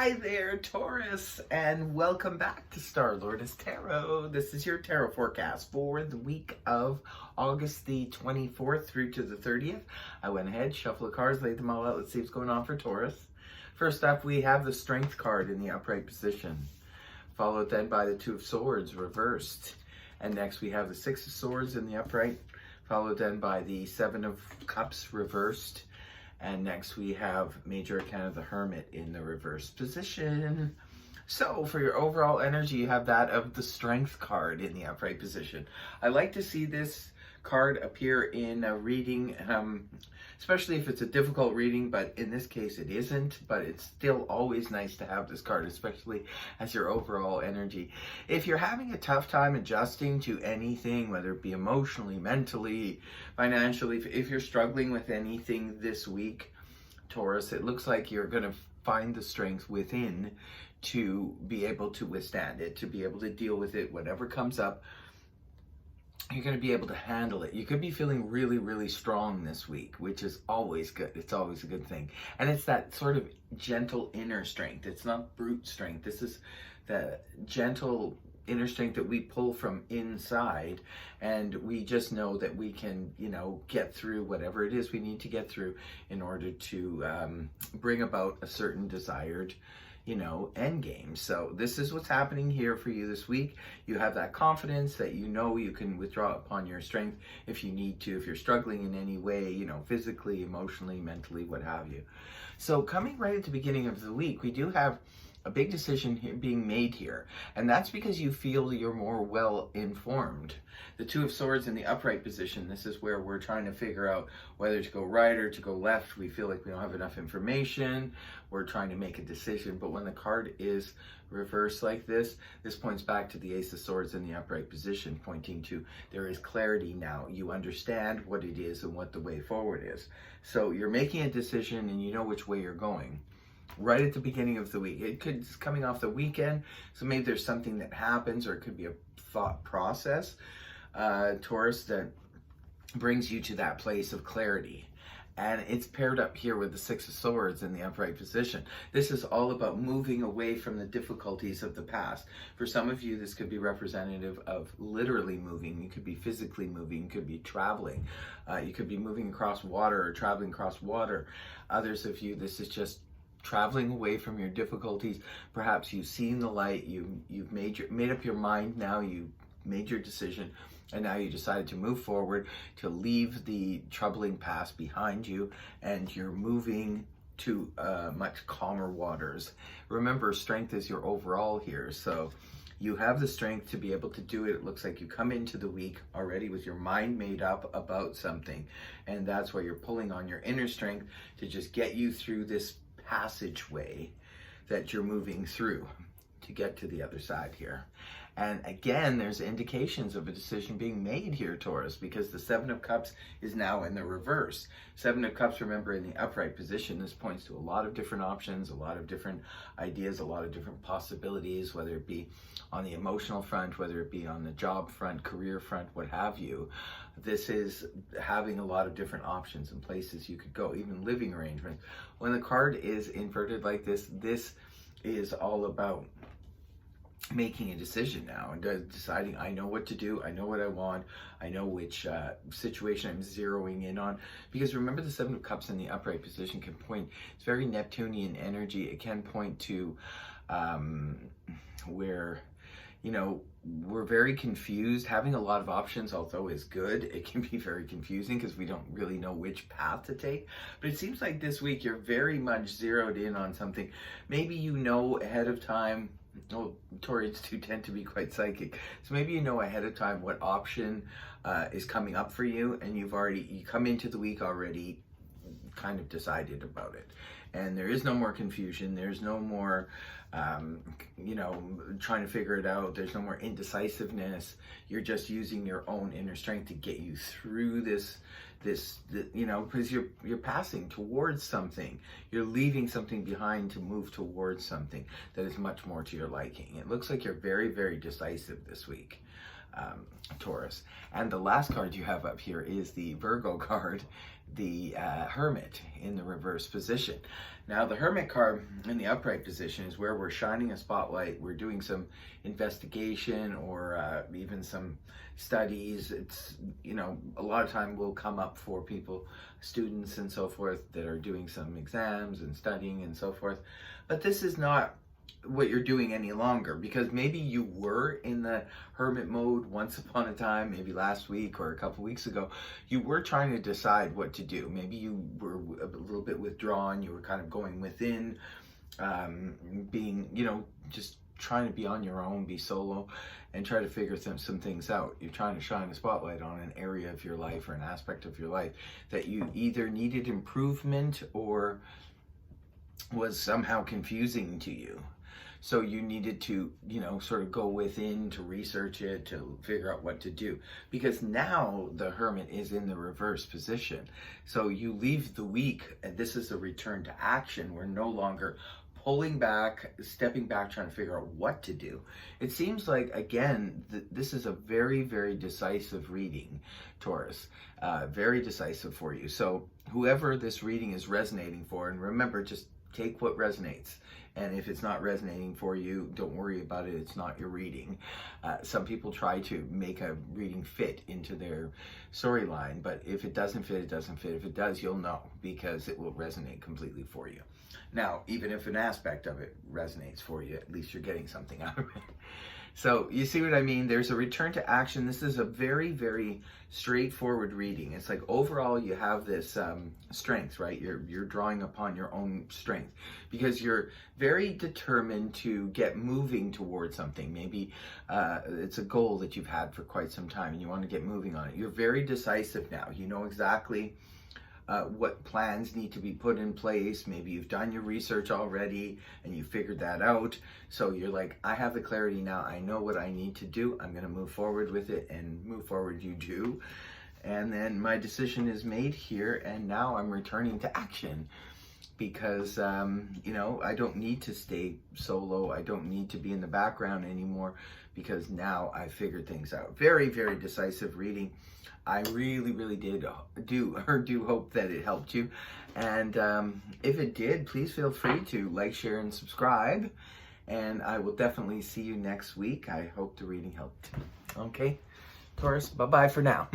Hi there, Taurus, and welcome back to Star-Lord's Tarot. This is your tarot forecast for the week of August the 24th through to the 30th. I went ahead, shuffled the cards, laid them all out. Let's see what's going on for Taurus. First up, we have the Strength card in the upright position, followed then by the Two of Swords reversed. And next we have the Six of Swords in the upright, followed then by the Seven of Cups reversed. And next we have Major Arcana of the Hermit in the reverse position. So for your overall energy, you have that of the Strength card in the upright position. I like to see this card appear in a reading, especially if it's a difficult reading, but in this case it isn't, but it's still always nice to have this card, especially as your overall energy. If you're having a tough time adjusting to anything, whether it be emotionally, mentally, financially, if you're struggling with anything this week, Taurus, it looks like you're going to find the strength within to be able to withstand it, to be able to deal with it, whatever comes up. You're going to be able to handle it. You could be feeling really, really strong this week, which is always good. It's always a good thing. And it's that sort of gentle inner strength. It's not brute strength. This is the gentle inner strength that we pull from inside. And we just know that we can, get through whatever it is we need to get through in order to bring about a certain desired end game. So this is what's happening here for you this week. You have that confidence that you can withdraw upon your strength if you need to, if you're struggling in any way, physically, emotionally, mentally, what have you. So coming right at the beginning of the week, we do have a big decision here being made here, and that's because you feel you're more well informed. The Two of Swords in the upright position, this is where we're trying to figure out whether to go right or to go left. We feel like we don't have enough information. We're trying to make a decision, but when the card is reversed like this points back to the Ace of Swords in the upright position, pointing to there is clarity now. You understand what it is and what the way forward is. So you're making a decision and you know which way you're going right at the beginning of the week. It could be coming off the weekend, so maybe there's something that happens, or it could be a thought process, Taurus, that brings you to that place of clarity. And it's paired up here with the Six of Swords in the upright position. This is all about moving away from the difficulties of the past. For some of you, this could be representative of literally moving. You could be physically moving. You could be traveling. You could be moving across water or traveling across water. Others of you, this is just traveling away from your difficulties. Perhaps you've seen the light, you've made up your mind now, you made your decision, and now you decided to move forward, to leave the troubling past behind you, and you're moving to much calmer waters. Remember, strength is your overall here, so you have the strength to be able to do it. It looks like you come into the week already with your mind made up about something, and that's why you're pulling on your inner strength to just get you through this passageway that you're moving through to get to the other side here. And again, there's indications of a decision being made here, Taurus, because the Seven of Cups is now in the reverse. Seven of Cups, remember, in the upright position. This points to a lot of different options, a lot of different ideas, a lot of different possibilities, whether it be on the emotional front, whether it be on the job front, career front, what have you. This is having a lot of different options and places you could go, even living arrangements. When the card is inverted like this, this is all about making a decision now and deciding, I know what to do, I know what I want, I know which situation I'm zeroing in on. Because remember, the Seven of Cups in the upright position can point, it's very Neptunian energy. It can point to where we're very confused. Having a lot of options, although is good, it can be very confusing because we don't really know which path to take. But it seems like this week you're very much zeroed in on something. Maybe ahead of time. Oh, Taurians do tend to be quite psychic. So maybe ahead of time what option is coming up for you, and you come into the week already kind of decided about it. And there is no more confusion. There's no more, trying to figure it out. There's no more indecisiveness. You're just using your own inner strength to get you through this, because you're passing towards something. You're leaving something behind to move towards something that is much more to your liking. It looks like you're very, very decisive this week, Taurus. And the last card you have up here is the Virgo card. the Hermit in the reverse position. Now the Hermit card in the upright position is where we're shining a spotlight, we're doing some investigation or even some studies. It's, you know, a lot of time will come up for people, students and so forth, that are doing some exams and studying and so forth. But this is not what you're doing any longer, because maybe you were in the hermit mode once upon a time, maybe last week or a couple weeks ago. You were trying to decide what to do. Maybe you were a little bit withdrawn, you were kind of going within, being, you know, just trying to be on your own, be solo, and try to figure some things out. You're trying to shine a spotlight on an area of your life or an aspect of your life that you either needed improvement or was somehow confusing to you. So you needed to, you know, sort of go within to research it, to figure out what to do. Because now the Hermit is in the reverse position. So you leave the week, and this is a return to action. We're no longer pulling back, stepping back, trying to figure out what to do. It seems like, again, this is a very, very decisive reading, Taurus. Very decisive for you. So whoever this reading is resonating for, and remember, just take what resonates. And if it's not resonating for you, don't worry about it. It's not your reading. Some people try to make a reading fit into their storyline, but if it doesn't fit, it doesn't fit. If it does, you'll know, because it will resonate completely for you. Now, even if an aspect of it resonates for you, at least you're getting something out of it. So you see what I mean? There's a return to action. This is a very, very straightforward reading. It's like overall you have this strength, right? You're drawing upon your own strength because you're very determined to get moving towards something. Maybe it's a goal that you've had for quite some time and you want to get moving on it. You're very decisive now. You know exactly what plans need to be put in place. Maybe you've done your research already and you figured that out. So you're like, I have the clarity now. I know what I need to do. I'm going to move forward with it, and move forward you do. And then my decision is made here, and now I'm returning to action because, you know, I don't need to stay solo. I don't need to be in the background anymore because now I figured things out. Very, very decisive reading. I really, really do hope that it helped you. And if it did, please feel free to like, share, and subscribe. And I will definitely see you next week. I hope the reading helped. Okay, Taurus, bye-bye for now.